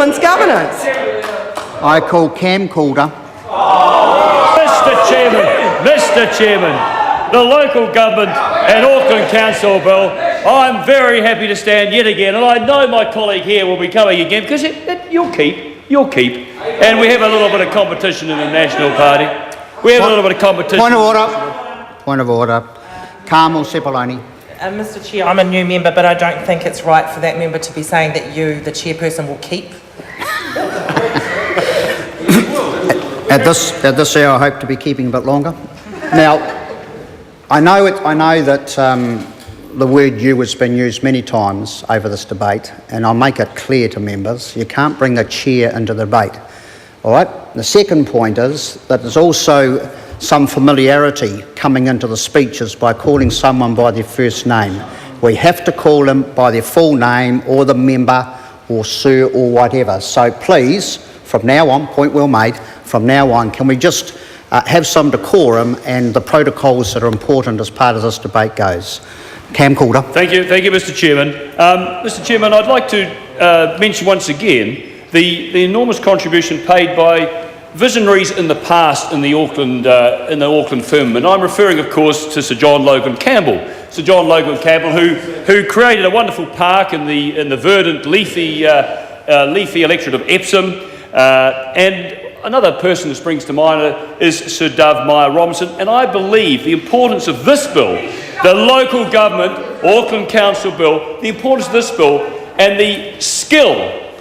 Auckland's governance. I call Cam Calder. Mr Chairman, the local government and Auckland Council Bill, I'm very happy to stand yet again, and I know my colleague here will be coming again, because you'll keep, and we have a little bit of competition in the National Party. We have a little bit of competition. Point of order. Carmel Sepuloni. Mr Chair, I'm a new member, but I don't think it's right for that member to be saying that you, the chairperson, will keep. At this hour, I hope to be keeping a bit longer. Now, I know that the word "you" has been used many times over this debate, and I'll make it clear to members: you can't bring the chair into the debate. All right. The second point is that there's also some familiarity coming into the speeches by calling someone by their first name. We have to call them by their full name, or the member, or sir, or whatever. So please, from now on, point well made, from now on, can we just have some decorum and the protocols that are important as part of this debate goes. Cam Calder. Thank you, Mr Chairman. Mr Chairman, I'd like to mention once again the enormous contribution paid by visionaries in the past in the Auckland firmament. I'm referring, of course, to Sir John Logan Campbell. Sir John Logan Campbell, who created a wonderful park in the verdant, leafy electorate of Epsom, and another person who springs to mind is Sir Dove Meyer-Robinson. And I believe the importance of this bill, the local government Auckland Council Bill, the importance of this bill and the skill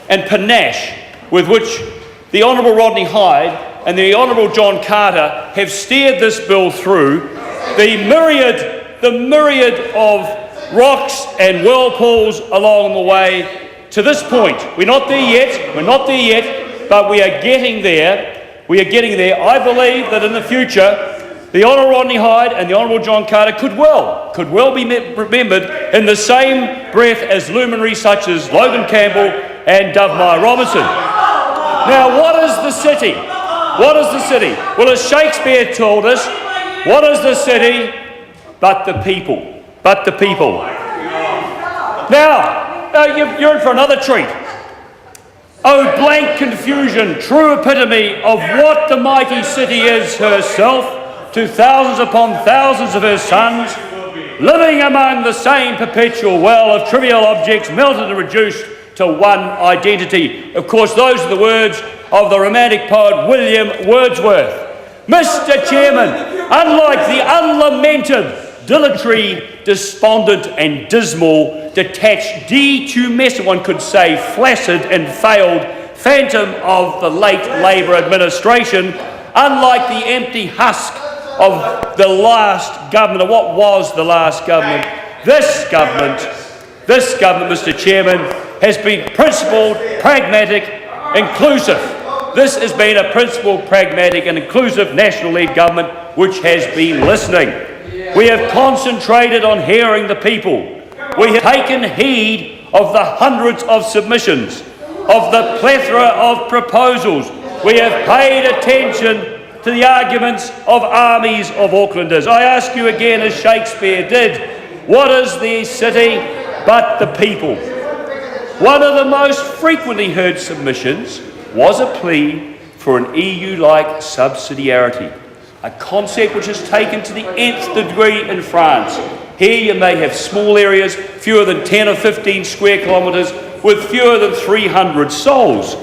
and panache with which the Honourable Rodney Hyde and the Honourable John Carter have steered this bill through, the myriad of rocks and whirlpools along the way to this point. We're not there yet, but we are getting there. I believe that in the future, the Honourable Rodney Hyde and the Honourable John Carter could well be remembered in the same breath as luminaries such as Logan Campbell and Dove Meyer-Robinson. Now, what is the city? Well, as Shakespeare told us, what is the city but the people? Now, you're in for another treat. Oh, blank confusion, true epitome of what the mighty city is herself, to thousands upon thousands of her sons, living among the same perpetual well of trivial objects, melted and reduced to one identity. Of course, those are the words of the romantic poet William Wordsworth. Mr. Chairman, unlike the unlamented, dilatory, despondent and dismal, detached, detumescent, one could say flaccid and failed phantom of the late Labour administration, unlike the empty husk of the last government, or what was the last government, this government, Mr. Chairman, has been principled, pragmatic, inclusive. This has been a principled, pragmatic and inclusive national-led government which has been listening. We have concentrated on hearing the people. We have taken heed of the hundreds of submissions, of the plethora of proposals. We have paid attention to the arguments of armies of Aucklanders. I ask you again, as Shakespeare did, what is the city but the people? One of the most frequently heard submissions was a plea for an EU-like subsidiarity, a concept which is taken to the nth degree in France. Here you may have small areas, fewer than 10 or 15 square kilometres, with fewer than 300 souls.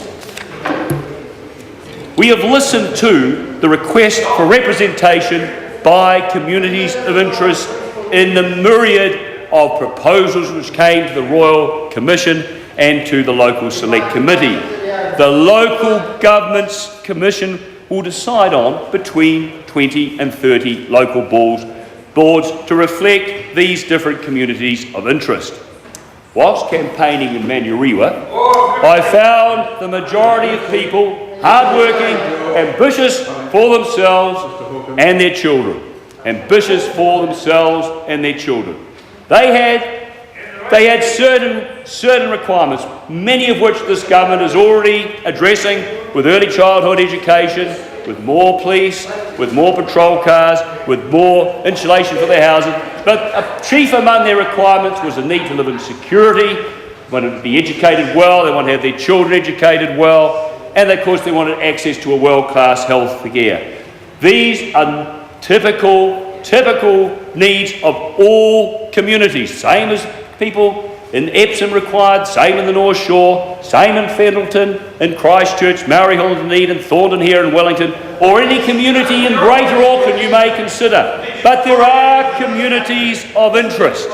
We have listened to the request for representation by communities of interest in the myriad of proposals which came to the Royal Commission and to the Local Select Committee. The Local Government's Commission will decide on between 20 and 30 local boards to reflect these different communities of interest. Whilst campaigning in Manurewa, I found the majority of people hard-working, ambitious for themselves and their children. They had certain requirements, many of which this government is already addressing with early childhood education, with more police, with more patrol cars, with more insulation for their housing. But chief among their requirements was the need to live in security, want to be educated well, they want to have their children educated well, and of course they want access to a world-class health care. These are typical needs of all communities, same as people in Epsom required, same in the North Shore, same in Fendalton, in Christchurch, Maori Hill, Dunedin, Thornton here in Wellington, or any community in Greater Auckland you may consider. But there are communities of interest.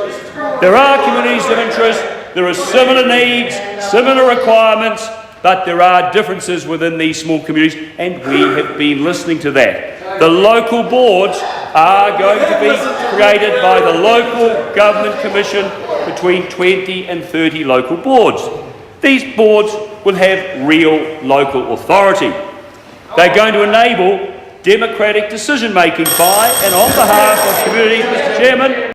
There are communities of interest. There are similar needs, similar requirements, but there are differences within these small communities, and we have been listening to that. The local boards are going to be created by the Local Government Commission, between 20 and 30 local boards. These boards will have real local authority. They're going to enable democratic decision making by and on behalf of communities, Mr. Chairman.